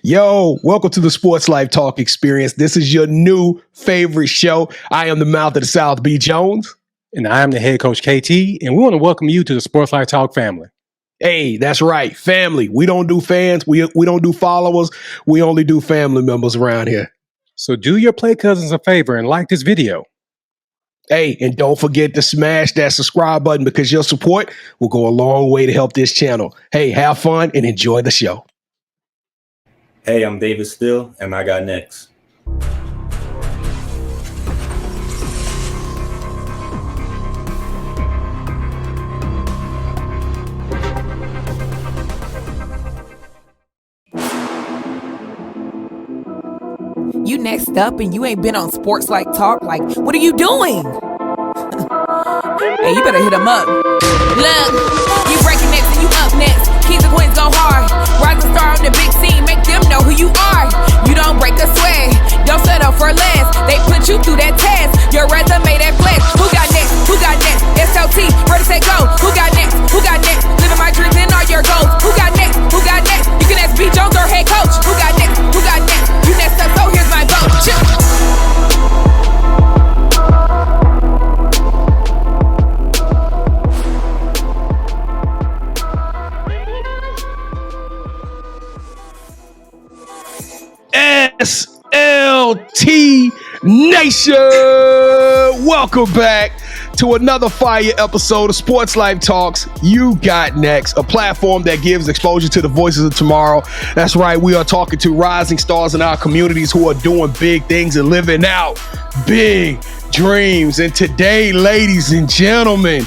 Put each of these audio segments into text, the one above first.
Yo, welcome to the Sports Life Talk experience. This is your new favorite show. I am the mouth of the South, B. Jones. And I am the head coach, KT, and we want to welcome you to the Sports Life Talk family. Hey, that's right, family. We don't do fans. We don't do followers. We only do family members around here. So do your play cousins a favor and like this video. Hey, and don't forget to smash that subscribe button because your support will go a long way to help this channel. Hey, have fun and enjoy the show. Hey, I'm David Still, and I got next. You next up and you ain't been on Sports Like Talk. Like, what are you doing? Hey, you better hit him up. Look, you breaking next and you up next. Kings and queens go hard. Rising star on the big scene, make them know who you are. You don't break a sweat, don't settle for less. They put you through that test, your resume that flex. Who got next? Who got next? SLT, ready, set, go. Who got next? Who got next? Living my dreams and all your goals. Who got next? Who got next? You can ask B. Jones or head coach. Who got next? Who got next? You next up, so here's my vote. Chill. SLT Nation, welcome back to another fire episode of Sports Life Talks. You got next, a platform that gives exposure to the voices of tomorrow. That's right, we are talking to rising stars in our communities who are doing big things and living out big dreams. And today, ladies and gentlemen,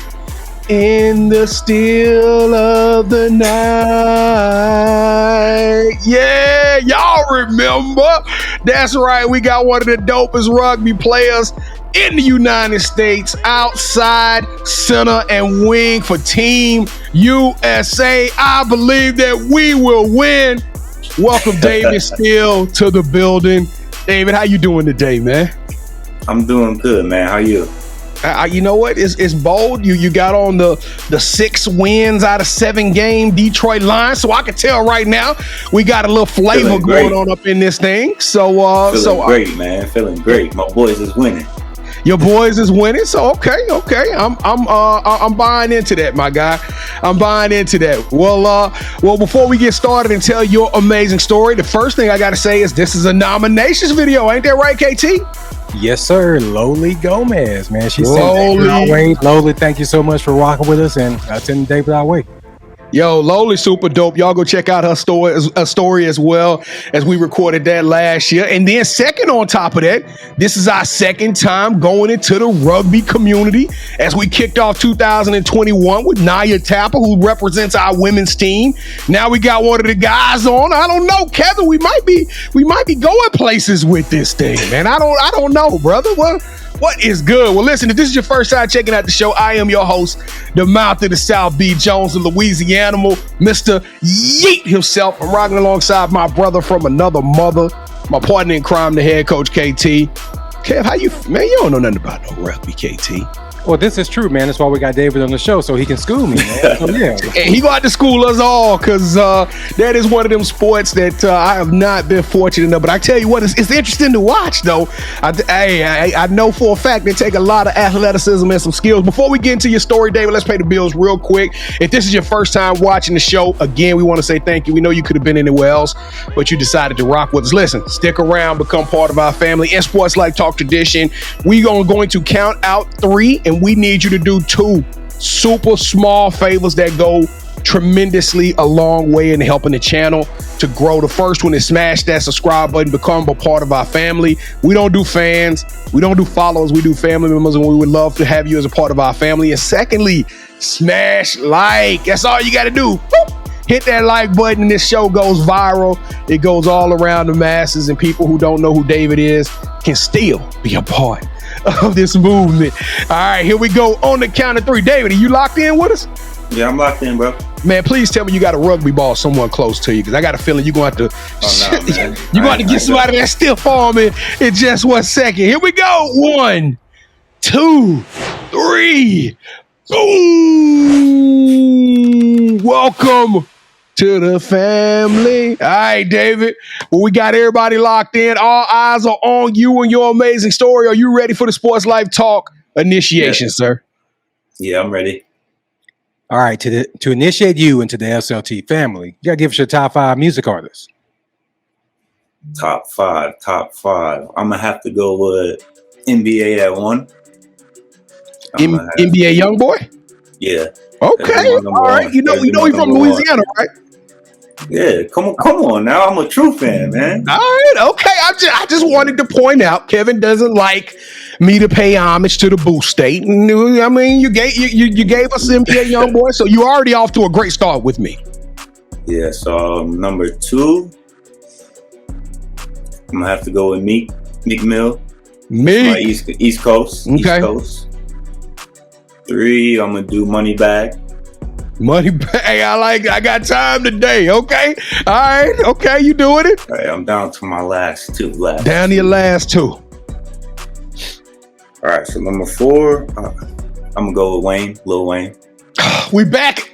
in the still of the night. Yeah, y'all remember. That's right. We got one of the dopest rugby players in the United States, outside, center, and wing for Team USA. I believe that we will win. Welcome, David Still, to the building. David, how you doing today, man? I'm doing good, man. How you? You know what? It's bold. You got on the 6 wins out of 7 game Detroit Lions, so I can tell right now we got a little flavor going on up in this thing. Feeling great, man. Feeling great. My boys is winning. Your boys is winning, so okay. I'm buying into that, my guy. I'm buying into that. Well, before we get started and tell your amazing story, the first thing I got to say is this is a nominations video, ain't that right, KT? Yes, sir. Loli Gomez, man. She sent David our way. Loli, thank you so much for rocking with us and sending David our way. Yo, Loli, super dope. Y'all go check out her story as well, as we recorded that last year. And then second on top of that, this is our second time going into the rugby community as we kicked off 2021 with 𝐤𝐸 Tapper, who represents our women's team. Now we got one of the guys on. I don't know, Kevin. We might be going places with this thing, man. I don't know, brother. What is good? Well, listen, if this is your first time checking out the show, I am your host, the mouth of the South, B. Jones, the Louisiana, Mr. Yeet himself. I'm rocking alongside my brother from another mother, my partner in crime, the head coach, KT. Kev, how you, man? You don't know nothing about no rugby, KT. Well, this is true, man. That's why we got David on the show, so he can school me, man. So, yeah. And he got to school us all because that is one of them sports that I have not been fortunate enough. But I tell you what, it's interesting to watch, though. I know for a fact they take a lot of athleticism and some skills. Before we get into your story, David, let's pay the bills real quick. If this is your first time watching the show, again, we want to say thank you. We know you could have been anywhere else, but you decided to rock with us. Listen, stick around, become part of our family. In Sports Life Talk tradition, we are going to count out 3, and we need you to do 2 super small favors that go tremendously a long way in helping the channel to grow. The first one is smash that subscribe button, become a part of our family. We don't do fans, we don't do followers, we do family members, and we would love to have you as a part of our family. And secondly, smash like. That's all you got to do. Boop. Hit that like button and this show goes viral. It goes all around the masses, and people who don't know who David is can still be a part of this movement. All right, here we go on the count of 3. David, are you locked in with us? Yeah, I'm locked in, bro. Man, please tell me you got a rugby ball somewhere close to you, because I got a feeling you're going to have to you're going to get somebody that stiff arm in just 1 second. Here we go. 1, 2, 3. Boom! Welcome to the family. All right, David. Well, we got everybody locked in. All eyes are on you and your amazing story. Are you ready for the Sports Life Talk initiation, sir? Yeah, I'm ready. All right, to initiate you into the SLT family, you gotta give us your top 5 music artists. Top five. I'm gonna have to go with NBA at 1. NBA YoungBoy? Yeah. Okay. All right. One. You know he's from Louisiana, right? Yeah. Come on now. I'm a true fan, man. All right. Okay. I just wanted to point out Kevin doesn't like me to pay homage to the Boo State. I mean, you gave us NBA YoungBoy, so you already off to a great start with me. Yeah. So number 2, I'm gonna have to go with Meek Mill. My East Coast. Okay. East Coast. 3, I'm gonna do Moneybag. Hey, I got time today. Okay. All right. Okay. You doing it? All right, I'm down to my last 2. Down to your last 2. All right. So number 4, I'm gonna go with Lil Wayne. We back.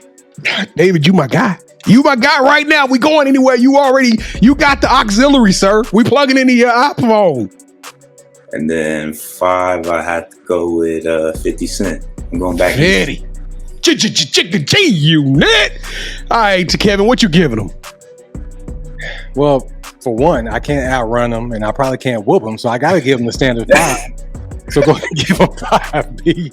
David, you my guy. You my guy right now. We going anywhere. You got the auxiliary, sir. We plugging into your iPhone. And then 5, I had to go with 50 Cent. I'm going back. Petty. G-Unit. All right, to Kevin, what you giving him? Well, for one, I can't outrun them, and I probably can't whoop them, so I got to give them the standard 5. So go ahead and give them 5, B.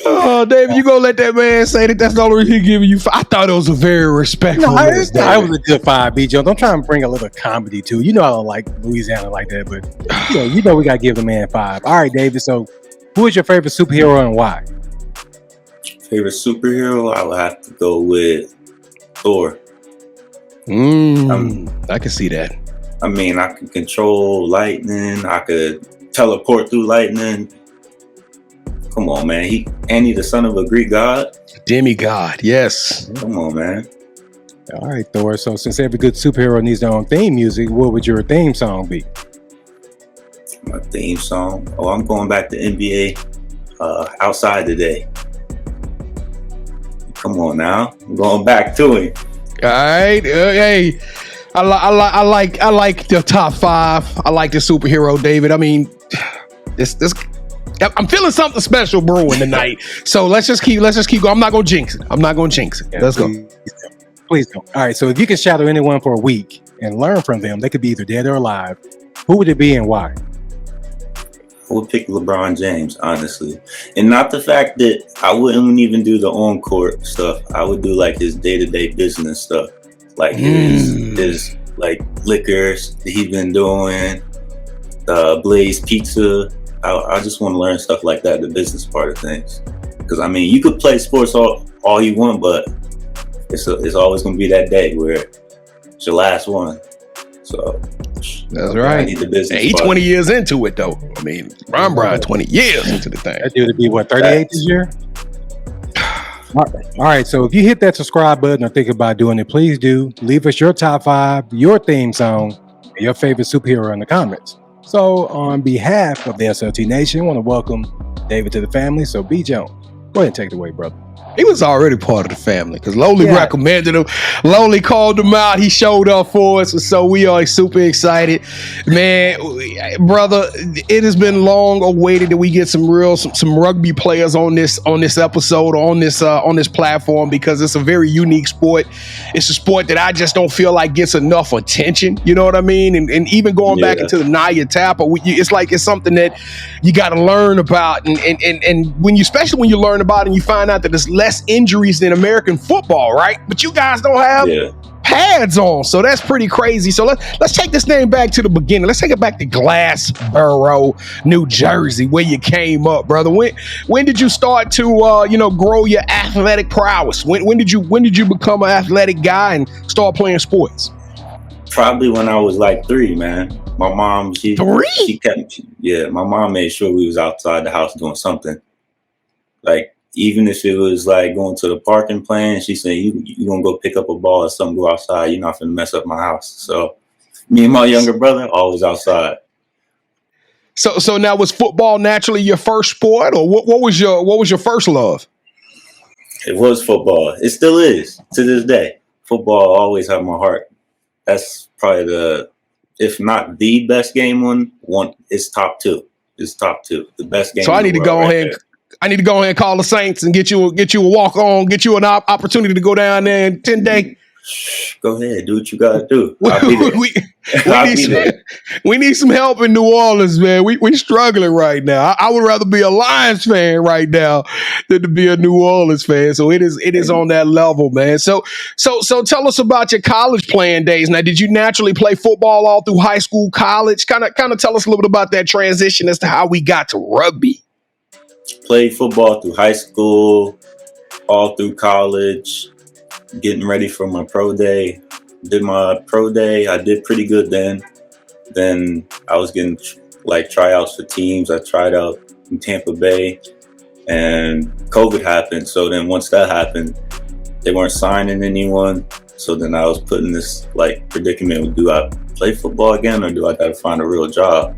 Oh, David, you gonna let that man say that's the only reason he giving you 5? I thought it was a very respectful list. I was a good 5, B. Jones. I'm trying to bring a little comedy too. You know I don't like Louisiana like that, but you know we got to give the man 5. All right, David. So, who is your favorite superhero and why? Favorite superhero? I would have to go with Thor. I can see that. I mean, I can control lightning. I could teleport through lightning. Come on, man. He's the son of a Greek god. Demigod, yes. Come on, man. All right, Thor. So since every good superhero needs their own theme music, what would your theme song be? My theme song? Oh, I'm going back to NBA Outside Today. Come on now. I'm going back to it. All right. Hey, I like the top 5. I like the superhero, David. I mean, this I'm feeling something special brewing tonight. So let's just keep going. I'm not gonna jinx it. Yeah, Let's go. Please don't. All right. So if you could shadow anyone for a week and learn from them, they could be either dead or alive. Who would it be and why? I would pick LeBron James, honestly. And not the fact that I wouldn't even do the on-court stuff. I would do like his day-to-day business stuff. Like his like liquors that he's been doing, Blaze Pizza. I just want to learn stuff like that, the business part of things. Because I mean, you could play sports all you want, but it's always going to be that day where it's your last one. So that's right. I need the business. He's 20 years into it, though. I mean, Brian 20 years into the thing. That dude would be what, 38 this year? All right. So if you hit that subscribe button or think about doing it, please do. Leave us your top 5, your theme song, and your favorite superhero in the comments. So on behalf of the SLT Nation, I want to welcome David to the family. So B. Jones, go ahead and take it away, brother. He was already part of the family because Loli recommended him. Loli called him out. He showed up for us. So we are super excited. Man, brother, it has been long awaited that we get some rugby players on this episode, on this platform, because it's a very unique sport. It's a sport that I just don't feel like gets enough attention. You know what I mean? And even going back into the 𝐦𝐤𝐬𝐿, it's something that you got to learn about. And especially when you learn about it and you find out that there's less injuries than American football, right? But you guys don't have pads on, so that's pretty crazy. So let's take this name back to the beginning. Let's take it back to Glassboro, New Jersey, where you came up, brother. When did you start to grow your athletic prowess? When did you become an athletic guy and start playing sports? Probably when I was like 3, man. My mom, she kept, my mom made sure we was outside the house doing something. Like, even if it was like going to the park and playing, she said, you gonna go pick up a ball or something, go outside. You're not gonna mess up my house. So me and my younger brother, always outside. So now, was football naturally your first sport, or what was your first love? It was football. It still is to this day. Football always have my heart. That's probably if not the best game one. It's top two. It's top two. The best game. So I need to go ahead. I need to go ahead and call the Saints and get you a walk on, get you an opportunity to go down there in 10 days. Go ahead, do what you gotta do. I'll be there. we need some help in New Orleans, man. We struggling right now. I would rather be a Lions fan right now than to be a New Orleans fan. So it is on that level, man. So tell us about your college playing days. Now, did you naturally play football all through high school, college? Kind of tell us a little bit about that transition as to how we got to rugby. Played football through high school, all through college. Getting ready for my pro day. Did my pro day. I did pretty good then. Then I was getting tryouts for teams. I tried out in Tampa Bay and COVID happened. So then once that happened, they weren't signing anyone. So then I was put in this predicament. Do I play football again or do I got to find a real job?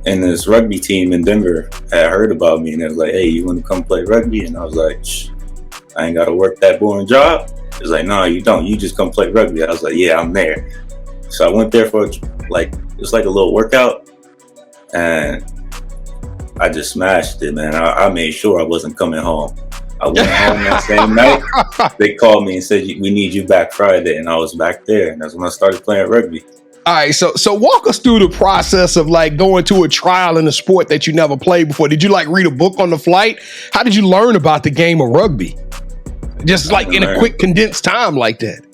And this rugby team in Denver had heard about me and they was like, hey, you want to come play rugby? And I was like, I ain't got to work that boring job. It was like, no, you don't. You just come play rugby. I was like, yeah, I'm there. So I went there for it was like a little workout, and I just smashed it, man. I made sure I wasn't coming home. I went home that same night. They called me and said, we need you back Friday, and I was back there, and that's when I started playing rugby. All right, so walk us through the process of going to a trial in a sport that you never played before. Did you read a book on the flight? How did you learn about the game of rugby? Just in a quick condensed time like that.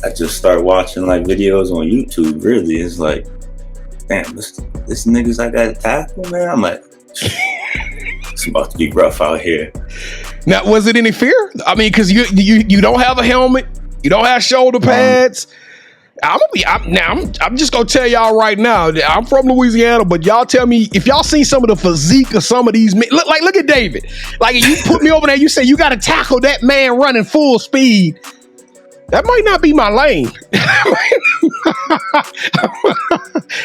I just started watching videos on YouTube. Really, it's like, damn, this niggas I got to tackle, man. I'm like, it's about to be rough out here. Now, was it any fear? I mean, because you don't have a helmet, you don't have shoulder pads. I'm just gonna tell y'all right now. I'm from Louisiana, but y'all tell me if y'all seen some of the physique of some of these men. Look at David. You put me over there. You say you got to tackle that man running full speed. That might not be my lane.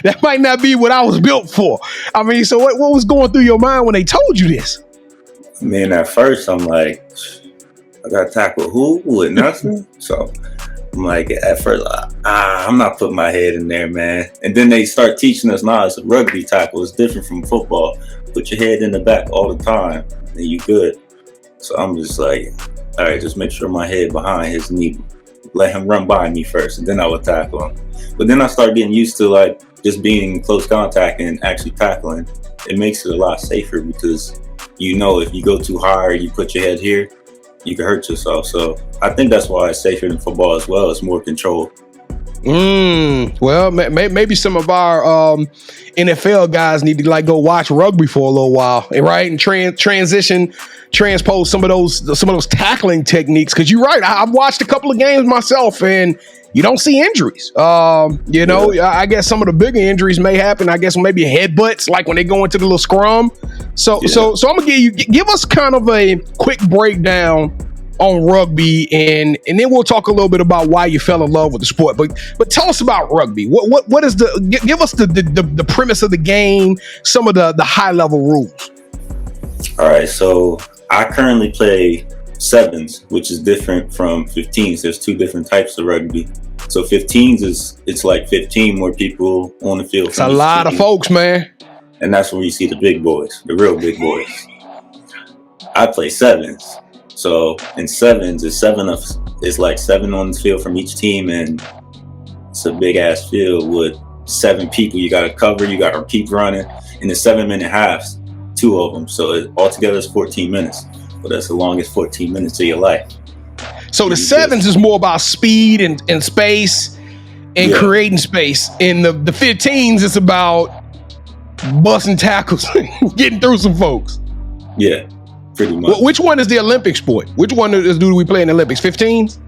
That might not be what I was built for. I mean, so what was going through your mind when they told you this? Man, at first I'm like, I got to tackle who with nothing. So. I'm like, at first, I'm not putting my head in there, man. And then they start teaching us, it's a rugby tackle. It's different from football. Put your head in the back all the time, and you good. So I'm just like, all right, just make sure my head behind his knee. Let him run by me first, and then I would tackle him. But then I started getting used to just being in close contact and actually tackling. It makes it a lot safer because if you go too high or you put your head here, you can hurt yourself. So I think that's why it's safer than football as well. It's more control. Well, maybe some of our NFL guys need to go watch rugby for a little while, right? And transpose some of those tackling techniques. Because you're right, I've watched a couple of games myself, and you don't see injuries. I guess some of the bigger injuries may happen. I guess maybe headbutts, when they go into the little scrum. So I'm gonna give us kind of a quick breakdown on rugby, and then we'll talk a little bit about why you fell in love with the sport. But tell us about rugby. What is give us the premise of the game, some of the high level rules. All right, so I currently play sevens, which is different from 15s. There's two different types of rugby. So 15s it's 15 more people on the field. It's a lot of folks, man. And that's where you see the big boys, the real big boys. I play sevens. So in sevens, it's seven on the field from each team, and it's a big ass field with 7 people. You got to cover, you got to keep running, and it's 7-minute halves, 2 of them. So altogether it's 14 minutes. But that's the longest 14 minutes of your life. So the sevens is more about speed and space and creating space. In the 15s, it's about busting tackles, getting through some folks. Yeah, pretty much. Which one is the Olympic sport? Which one do we play in the Olympics? 15s?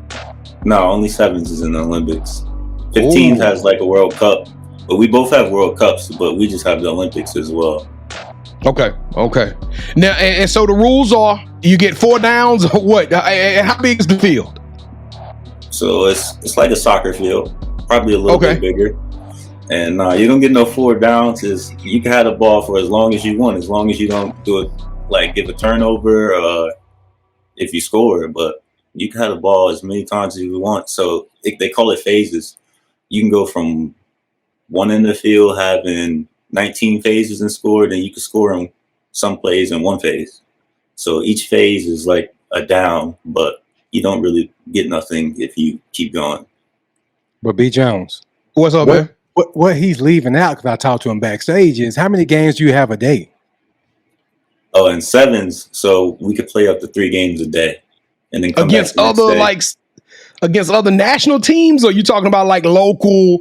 No, only sevens is in the Olympics. 15s has a World Cup, but we both have World Cups, but we just have the Olympics as well. Okay. Now, and so the rules are you get 4 downs or what? How big is the field? So it's like a soccer field, probably a little bit bigger. And you don't get no 4 downs. You can have the ball for as long as you want, as long as you don't do it give a turnover. if you score, but you can have the ball as many times as you want. So they call it phases. You can go from one end of the field having 19 phases and score, then you can score in some plays in one phase. So each phase is like a down, but you don't really get nothing if you keep going. But B. Jones, what's up, man? What he's leaving out, because I talked to him backstage, is how many games do you have a day? Oh, and sevens, so we could play up to 3 games a day, and then come against back the other next day. against other national teams, or you talking about like local,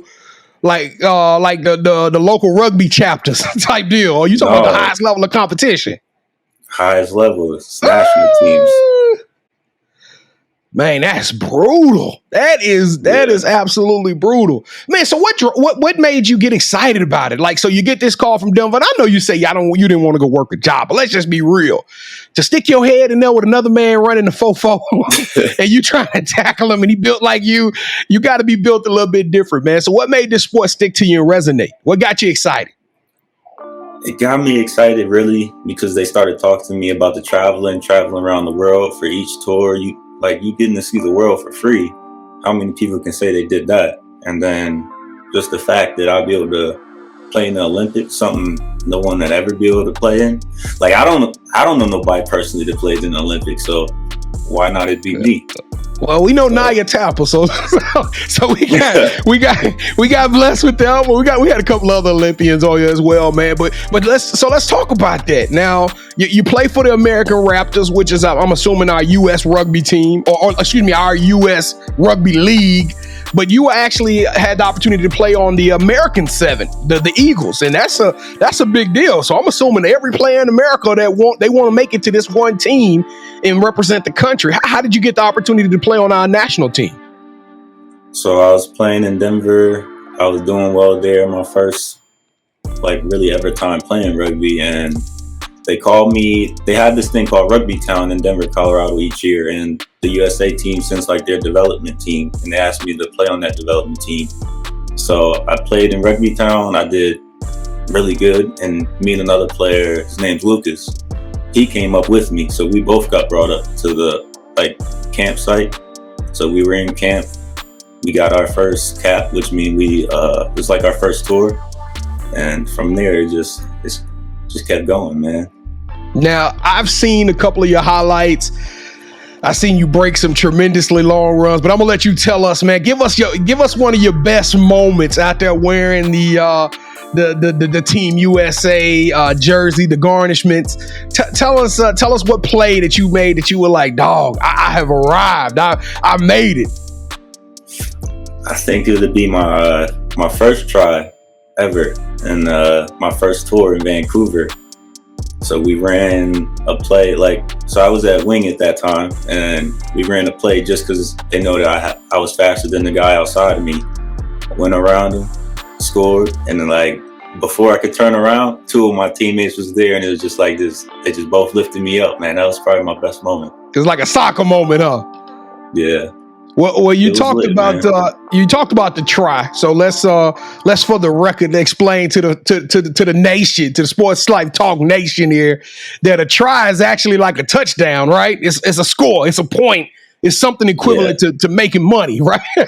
like the local rugby chapters type deal? Or you talking about the highest level of competition? Highest level is national teams. Man, that's brutal. That is absolutely brutal, man. So what made you get excited about it? Like, so you get this call from Denver, and I know you say you didn't want to go work a job, but let's just be real. To stick your head in there with another man running the 4-4 and you trying to tackle him, and he built like you got to be built a little bit different, man. So what made this sport stick to you and resonate? What got you excited? It got me excited really because they started talking to me about the traveling around the world for each tour. You getting to see the world for free. How many people can say they did that? And then just the fact that I'll be able to play in the Olympics, something no one had ever be able to play in. Like I don't know nobody personally that plays in the Olympics, so why not it be me? Well, we know 𝐤𝐸_𝐬, so we got blessed with that. Well, we had a couple other Olympians on here as well, man. But let's talk about that. Now, you play for the American Raptors, which is I'm assuming our U.S. rugby team, or excuse me, our U.S. rugby league. But you actually had the opportunity to play on the American 7, the Eagles, and that's a big deal. So I'm assuming every player in America they want to make it to this one team and represent the country. How did you get the opportunity to play on our national team? So I was playing in Denver. I was doing well there. My first really ever time playing rugby, and they called me. They had this thing called Rugby Town in Denver, Colorado each year, and the USA team sends their development team, and they asked me to play on that development team. So I played in Rugby Town. I did really good, and me and another player, his name's Lucas, he came up with me. So we both got brought up to the campsite. So we were in camp. We got our first cap, which means it was our first tour, and from there it just kept going, man. Now, I've seen a couple of your highlights. I've seen you break some tremendously long runs, but I'm gonna let you tell us, man. Give us one of your best moments out there wearing the Team USA jersey, the garnishments. Tell us what play that you made that you were like, dog, I have arrived. I made it. I think it would be my first try ever, and my first tour in Vancouver. So we ran a play, so I was at wing at that time, and we ran a play just because they know that I was faster than the guy outside of me. I went around him, scored, and then before I could turn around, 2 of my teammates was there, and it was just like this. They just both lifted me up, man. That was probably my best moment. It was like a soccer moment, huh? Yeah. Well, you talked about the try. So let's for the record explain to the nation, to the SportsLifeTalk nation here, that a try is actually like a touchdown, right? It's a score, it's a point, it's something equivalent to making money, right? Yeah,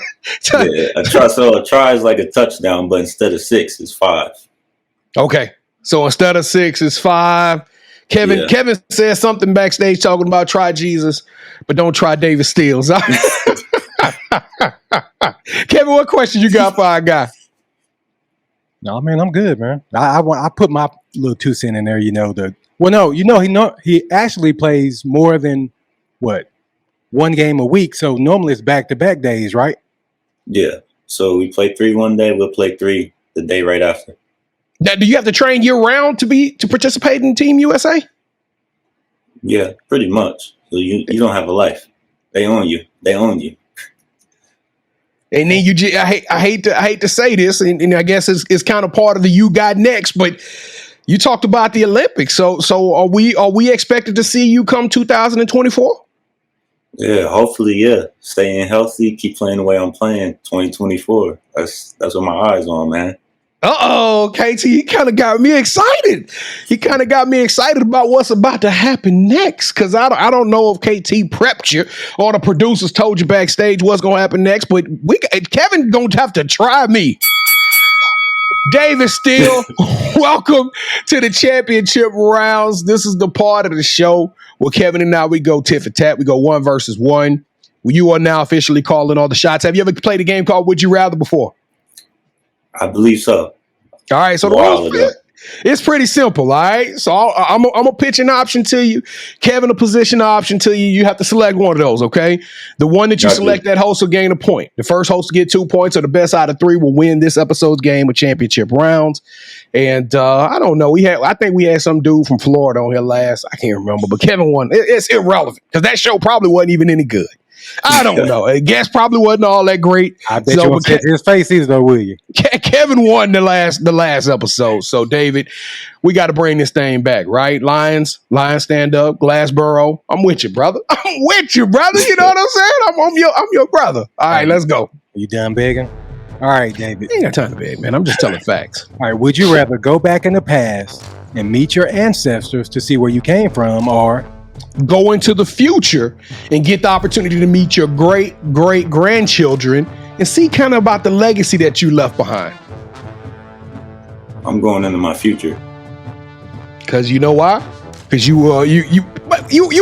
a try is like a touchdown, but instead of 6, it's 5. Okay, so instead of 6, it's 5. Kevin said something backstage talking about try Jesus, but don't try David Still. Kevin, what question you got for our guy? No, man, I'm good, man. I put my little 2 cents in there. He actually plays more than one game a week. So normally it's back-to-back days, right? Yeah. So we play 3 one day. We'll play 3 the day right after. Now, do you have to train year round to participate in Team USA? Yeah, pretty much. So you don't have a life. They own you. And then I hate to say this, and I guess it's kind of part of the YouGotNext, but you talked about the Olympics. So are we expected to see you come 2024? Yeah, hopefully, yeah. Staying healthy, keep playing the way I'm playing. 2024. That's what my eyes on, man. Uh-oh, KT, he kind of got me excited. He kind of got me excited about what's about to happen next, because I don't know if KT prepped you or the producers told you backstage what's going to happen next, but Kevin going to have to try me. David Still, welcome to the championship rounds. This is the part of the show where Kevin and I, we go tit for tat. We go 1 versus 1. You are now officially calling all the shots. Have you ever played a game called Would You Rather before? I believe so. All right, so the rules, it's pretty simple, all right? So I'm going to pitch an option to you. Kevin, a position option to you. You have to select one of those, okay? The one that you select, that host will gain a point. The first host to get 2 points, or the best out of 3 will win this episode's game of championship rounds. And I don't know. I think we had some dude from Florida on here last. I can't remember, but Kevin won. It's irrelevant because that show probably wasn't even any good. I don't know. I guess probably wasn't all that great. I bet you won't catch his face either, though, will you? Kevin won the last episode. So, David, we got to bring this thing back, right? Lions stand up. Glassboro, I'm with you, brother. I'm with you, brother. You know what I'm saying? I'm your brother. All right, let's go. You done begging? All right, David. I ain't got time to beg, man. I'm just telling facts. All right, would you rather go back in the past and meet your ancestors to see where you came from, or go into the future and get the opportunity to meet your great-great-grandchildren and see kind of about the legacy that you left behind? I'm going into my future. Because you know why? Because you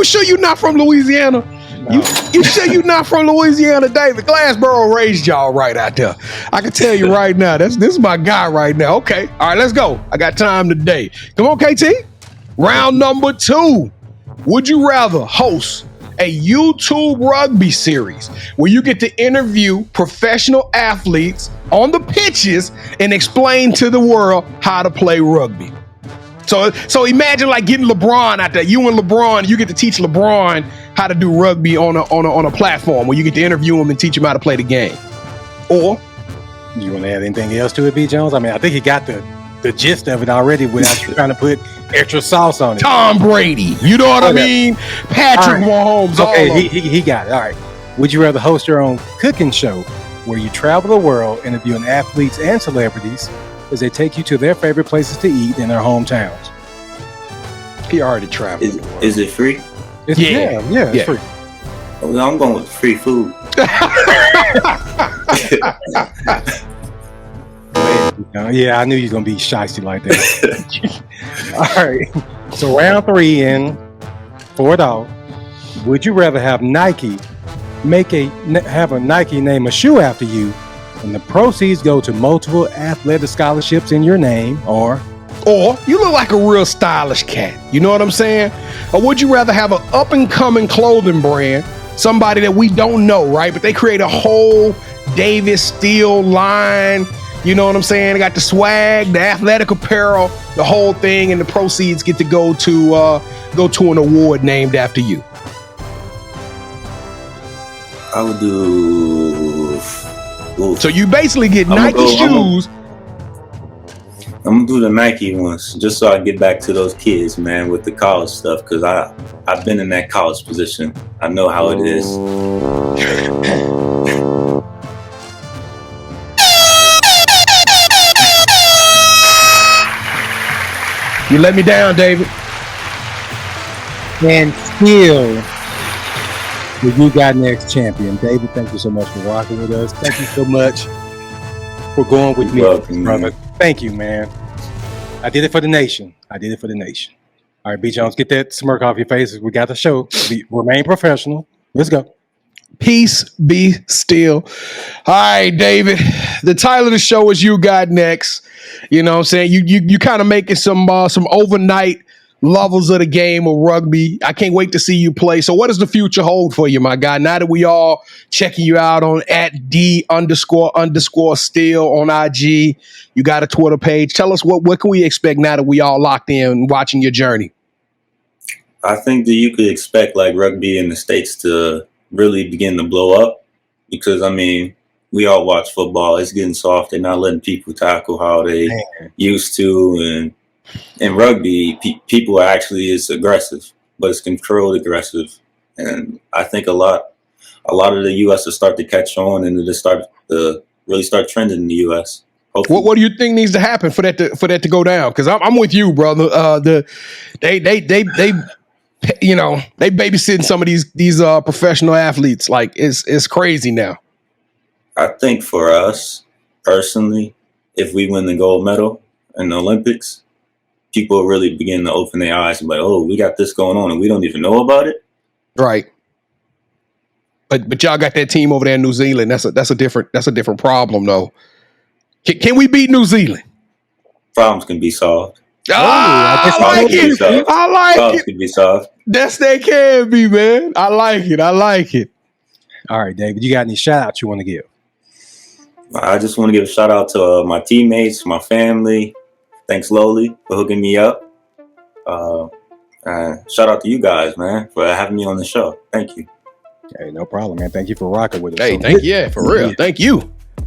sure you're not from Louisiana? No. You sure you're not from Louisiana, David? Glassboro raised y'all right out there. I can tell you right now, this is my guy right now. Okay, all right, let's go. I got time today. Come on, KT. Round number 2. Would you rather host a YouTube rugby series where you get to interview professional athletes on the pitches and explain to the world how to play rugby? So imagine like getting LeBron out there. You and LeBron, you get to teach LeBron how to do rugby on a platform where you get to interview him and teach him how to play the game. Or you want to add anything else to it, B. Jones? I mean, I think he got the gist of it already without trying to put extra sauce on it. Tom Brady, you know what I mean? Patrick Mahomes. Okay, he got it. All right. Would you rather host your own cooking show where you travel the world interviewing athletes and celebrities as they take you to their favorite places to eat in their hometowns? He already traveled. Is it free? Yeah, it's free. Well, I'm going with free food. Yeah, I knew you were going to be shysty like that. All right. So round 3 in $4. Would you rather have Nike have a Nike name a shoe after you and the proceeds go to multiple athletic scholarships in your name, or you look like a real stylish cat? You know what I'm saying? Or would you rather have an up-and-coming clothing brand, somebody that we don't know, right? But they create a whole David Still line. You know what I'm saying? They got the swag, the athletic apparel, the whole thing, and the proceeds get to go to an award named after you. I would do. Oof. So you basically get Nike shoes. I'm gonna do the Nike ones just so I get back to those kids, man, with the college stuff, because I've been in that college position. I know how it is. You let me down, David. And still, the You Got Next champion. David, thank you so much for rocking with us. Thank you so much for going with me, brother. Thank you, man. I did it for the nation. All right, B. Jones, get that smirk off your face. We got the show. Remain professional. Let's go. Peace be still. All right, David. The title of the show is You Got Next. You know what I'm saying? You kind of making some overnight levels of the game of rugby. I can't wait to see you play. So what does the future hold for you, my guy? Now that we all checking you out on @D__still on IG, you got a Twitter page. Tell us what can we expect now that we all locked in watching your journey? I think that you could expect like rugby in the States to really begin to blow up, because I mean, we all watch football. It's getting soft. They're not letting people tackle how they used to. And in rugby, people are actually is aggressive, but it's controlled aggressive. And I think a lot of the U.S. will start to catch on, and it'll really start trending in the U.S. What do you think needs to happen for that to go down? Because I'm with you, brother. They you know, they babysitting some of these professional athletes. Like it's crazy now. I think for us personally, if we win the gold medal in the Olympics, people really begin to open their eyes and be like, oh, we got this going on and we don't even know about it. Right. But y'all got that team over there in New Zealand. That's a different problem though. Can we beat New Zealand? Problems can be solved. I like it. I like Problems it. can be solved. They can be, man. I like it. All right, David, you got any shout outs you want to give? I just want to give a shout out to my teammates, my family. Thanks, Loli, for hooking me up. Shout out to you guys, man, for having me on the show. Thank you. Hey, no problem, man. Thank you for rocking with us. Hey, for real. Thank you.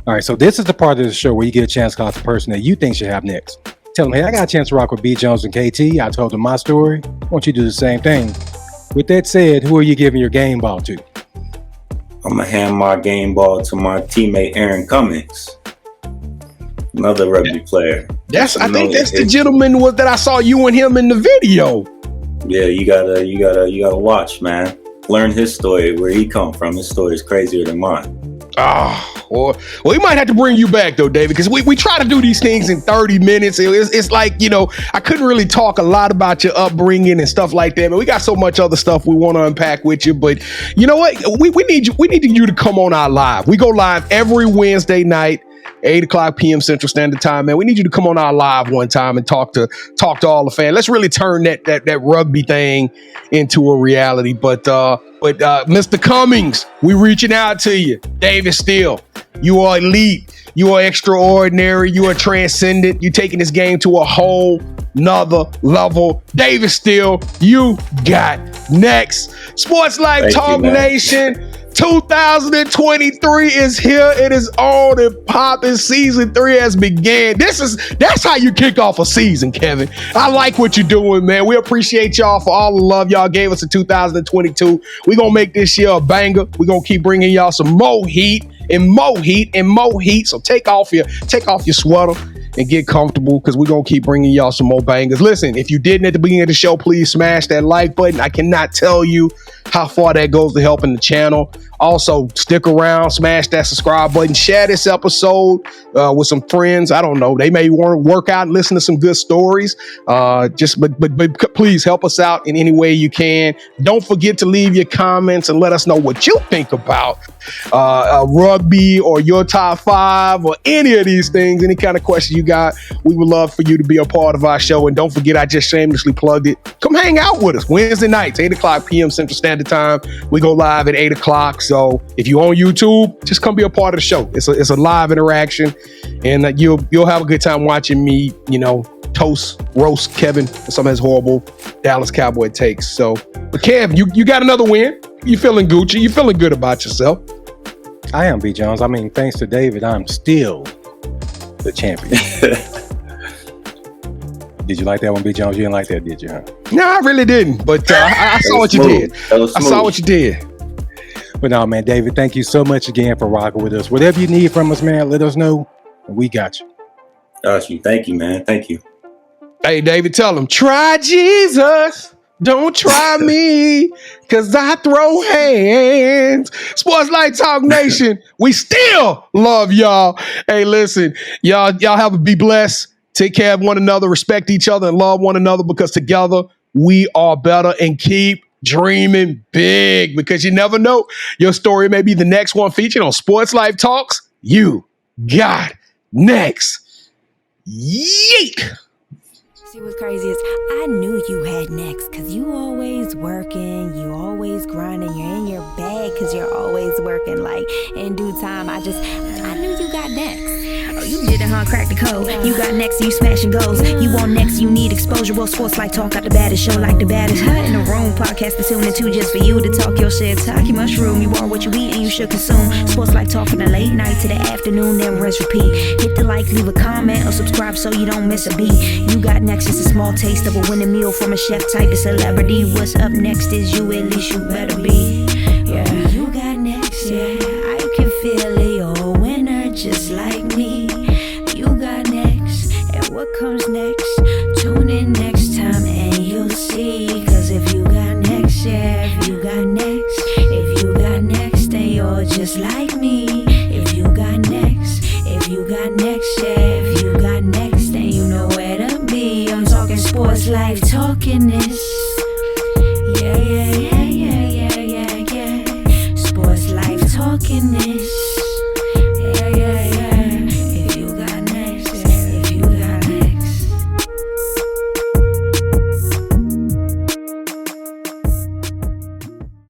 All right, so this is the part of the show where you get a chance to call out the person that you think should have next. Tell them, hey, I got a chance to rock with B. Jones and KT. I told them my story. I want you to do the same thing. With that said, who are you giving your game ball to? I'm going to hand my game ball to my teammate, Aaron Cummings. Another rugby player. I think that's the gentleman that I saw you and him in the video. Yeah, you gotta watch, man. Learn his story, where he come from. His story is crazier than mine. Well, we might have to bring you back though, David, because we try to do these things in 30 minutes. It's like, you know, I couldn't really talk a lot about your upbringing and stuff like that, but we got so much other stuff we want to unpack with you. But you know what? We need you to come on our live. We go live every Wednesday night, 8:00 p.m. Central Standard Time, man. We need you to come on our live one time and talk to all the fans. Let's really turn that rugby thing into a reality. But Mr. Cummings, we reaching out to you. David Still, you are elite. You are extraordinary. You are transcendent. You're taking this game to a whole nother level. David Still, you got next. Sports Life Talk Nation. 2023 is here. It is on and popping. Season 3 has began. That's how you kick off a season, Kevin. I like what you're doing, man. We appreciate y'all for all the love y'all gave us in 2022. We're gonna make this year a banger. We're gonna keep bringing y'all some more heat and more heat and more heat. So take off your sweater and get comfortable, because we're going to keep bringing y'all some more bangers. Listen, if you didn't at the beginning of the show, please smash that like button. I cannot tell you how far that goes to helping the channel. Also, stick around, smash that subscribe button, share this episode with some friends. I don't know. They may want to work out and listen to some good stories. But please help us out in any way you can. Don't forget to leave your comments and let us know what you think about rugby or your top 5 or any of these things, any kind of question you got. We would love for you to be a part of our show. And don't forget, I just shamelessly plugged it. Come hang out with us Wednesday nights, 8:00 p.m. Central Standard Time. We go live at 8:00. So if you're on YouTube, just come be a part of the show. It's a live interaction, and you'll have a good time watching me, you know, roast Kevin for some of his horrible Dallas Cowboy takes. So, but Kev, you got another win. You feeling Gucci? You feeling good about yourself? I am, B. Jones. I mean, thanks to David, I'm still the champion. Did you like that one, B. Jones? You didn't like that, did you? Huh? No, I really didn't. But I saw what you did. I saw what you did. But no, man, David, thank you so much again for rocking with us. Whatever you need from us, man, let us know. We got you. Got you. Thank you, man. Thank you. Hey, David, tell him, try Jesus. Don't try me, because I throw hands. Sports Life Talk Nation, we still love y'all. Hey, listen, y'all be blessed. Take care of one another, respect each other, and love one another, because together we are better. And keep dreaming big, because you never know. Your story may be the next one featured on Sports Life Talks. You got next. Yeet. See, what's crazy is I knew you had next, because you always working, you always grinding, you're in your bag because you're always working. Like, in due time, I knew you got next. Oh, you did it, huh? Crack the code. You got next, you smashing goals. You want next, you need exposure. Well, Sports Life Talk got the baddest show, like the baddest in the room. Podcast to tune into just for you to talk your shit. Talk your mushroom. You are what you eat and you should consume. Sports Life Talk from the late night to the afternoon, then rest repeat. Hit the like, leave a comment, or subscribe so you don't miss a beat. You got next, just a small taste of a winning meal from a chef type of celebrity. What's up next is you, at least you better be. Yeah, you got next, yeah. I can feel it, you're a winner just like me. You got Sports Life talking this. Yeah, yeah, yeah, yeah, yeah, yeah, yeah. Sports Life talking this.